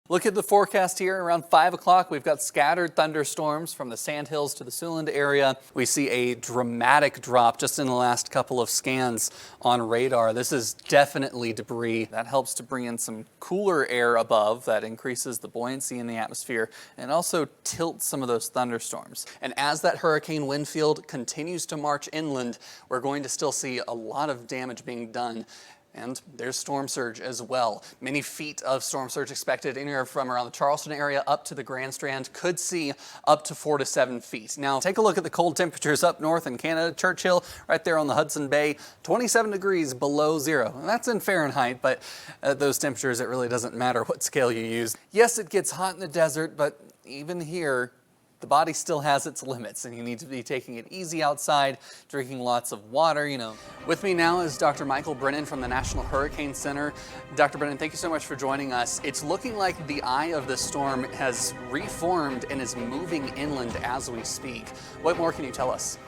Look at the forecast here. Around 5 o'clock, we've got scattered thunderstorms from the Sandhills to the Siouxland area. We see a dramatic drop just in the last couple of scans on radar. This is definitely debris. That helps to bring in some cooler air above that increases the buoyancy in the atmosphere and also tilts some of those thunderstorms. And as that hurricane wind field continues to march inland, we're going to still see a lot of damage being done. And there's storm surge as well. Many feet of storm surge expected anywhere from around the Charleston area up to the Grand Strand. Could see up to 4 to 7 feet. Now take a look at the cold temperatures up north in Canada. Churchill right there on the Hudson Bay, 27 degrees below zero. And that's in Fahrenheit, but at those temperatures it really doesn't matter what scale you use. Yes, it gets hot in the desert, but even here, the body still has its limits, and you need to be taking it easy outside, drinking lots of water, With me now is Dr. Michael Brennan from the National Hurricane Center. Dr. Brennan, thank you so much for joining us. It's looking like the eye of the storm has reformed and is moving inland as we speak. What more can you tell us?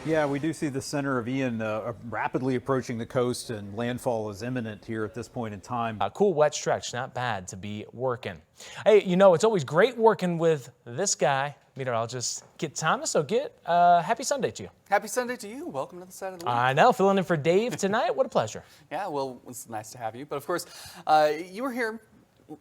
Yeah, we do see the center of Ian rapidly approaching the coast, and landfall is imminent here at this point in time. A cool wet stretch, not bad to be working. Hey, it's always great working with this guy, meteorologist Kit Thomas. So Kit, happy Sunday to you. Happy Sunday to you. Welcome to the side of the week. I know, filling in for Dave tonight. What a pleasure. Yeah, well, it's nice to have you. But of course, you were here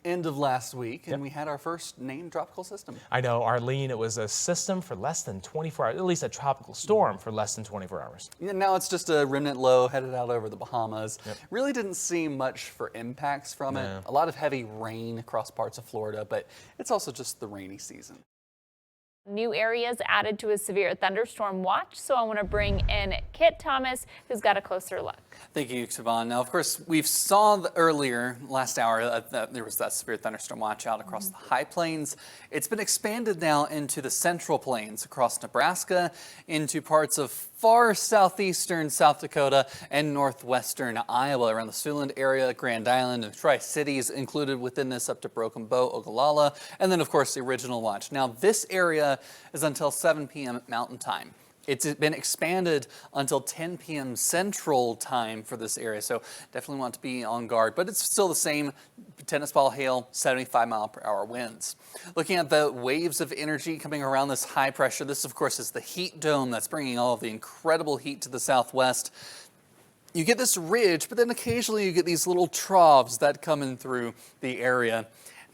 end of last week, and we had our first named tropical system. I know, Arlene, it was a system for less than 24 hours, at least a tropical storm for less than 24 hours. Yeah, now it's just a remnant low headed out over the Bahamas. Really didn't see much for impacts from it. A lot of heavy rain across parts of Florida, but it's also just the rainy season. New areas added to a severe thunderstorm watch, so I want to bring in Kit Thomas, who's got a closer look. Thank you, Siobhan. Now, of course, we've saw earlier, last hour, that there was that severe thunderstorm watch out across the high plains. It's been expanded now into the central plains across Nebraska, into parts of far southeastern South Dakota and northwestern Iowa, around the Siouxland area, Grand Island, and Tri-Cities included within this up to Broken Bow, Ogallala, and then, of course, the original watch. Now, this area is until 7 p.m. Mountain Time. It's been expanded until 10 p.m. Central Time for this area, so definitely want to be on guard. But it's still the same tennis ball hail, 75-mile-per-hour winds. Looking at the waves of energy coming around this high pressure, this, of course, is the heat dome that's bringing all of the incredible heat to the southwest. You get this ridge, but then occasionally you get these little troughs that come in through the area.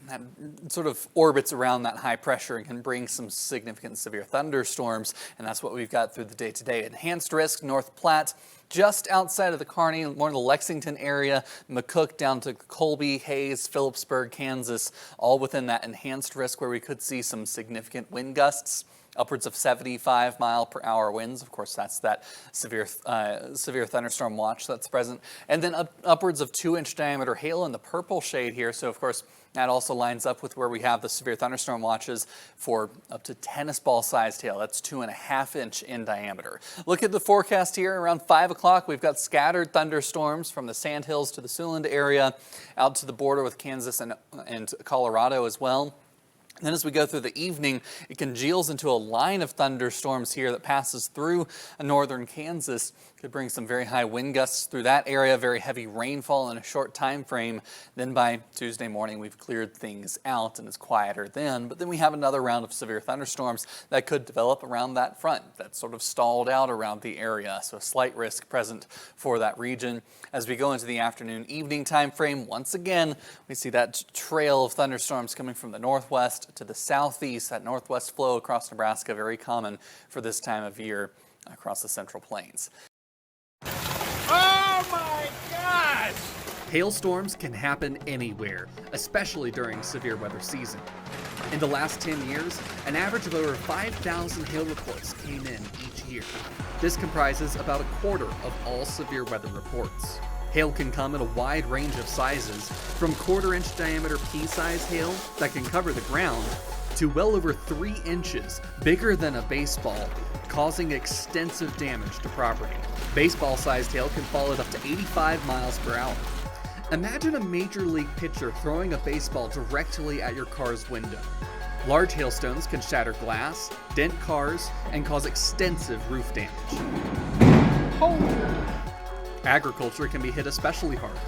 That sort of orbits around that high pressure and can bring some significant severe thunderstorms, and that's what we've got through the day today. Enhanced risk, North Platte, just outside of the Kearney, more in the Lexington area, McCook down to Colby, Hayes, Phillipsburg, Kansas, all within that enhanced risk where we could see some significant wind gusts. Upwards of 75-mile-per-hour winds. Of course, that's that severe thunderstorm watch that's present. And then upwards of 2-inch diameter hail in the purple shade here. So, of course, that also lines up with where we have the severe thunderstorm watches for up to tennis ball sized hail. That's 2.5 inch in diameter. Look at the forecast here. Around 5 o'clock, we've got scattered thunderstorms from the Sandhills to the Siouxland area, out to the border with Kansas and Colorado as well. Then as we go through the evening, it congeals into a line of thunderstorms here that passes through northern Kansas. Could bring some very high wind gusts through that area, very heavy rainfall in a short time frame. Then by Tuesday morning, we've cleared things out and it's quieter then. But then we have another round of severe thunderstorms that could develop around that front that sort of stalled out around the area. So a slight risk present for that region. As we go into the afternoon, evening time frame, once again, we see that trail of thunderstorms coming from the northwest to the southeast. That northwest flow across Nebraska, very common for this time of year across the central plains. Oh my gosh! Hailstorms can happen anywhere, especially during severe weather season. In the last 10 years, an average of over 5,000 hail reports came in each year. This comprises about a quarter of all severe weather reports. Hail can come in a wide range of sizes, from quarter-inch diameter pea-size hail that can cover the ground to well over 3 inches, bigger than a baseball, causing extensive damage to property. Baseball-sized hail can fall at up to 85 miles per hour. Imagine a major league pitcher throwing a baseball directly at your car's window. Large hailstones can shatter glass, dent cars, and cause extensive roof damage. Agriculture can be hit especially hard.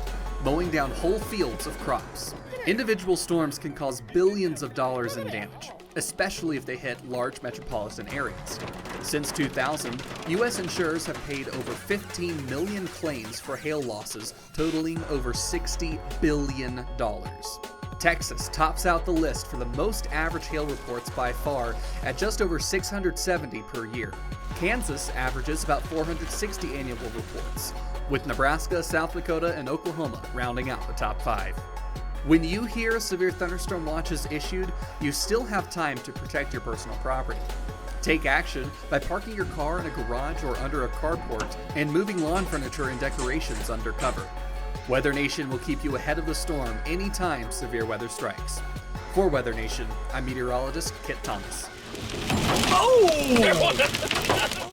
mowing down whole fields of crops. Individual storms can cause billions of dollars in damage, especially if they hit large metropolitan areas. Since 2000, U.S. insurers have paid over 15 million claims for hail losses, totaling over $60 billion. Texas tops out the list for the most average hail reports by far at just over 670 per year. Kansas averages about 460 annual reports, with Nebraska, South Dakota, and Oklahoma rounding out the top 5. When you hear a severe thunderstorm watch is issued, you still have time to protect your personal property. Take action by parking your car in a garage or under a carport and moving lawn furniture and decorations under cover. Weather Nation will keep you ahead of the storm anytime severe weather strikes. For Weather Nation, I'm meteorologist Kit Thomas. Oh!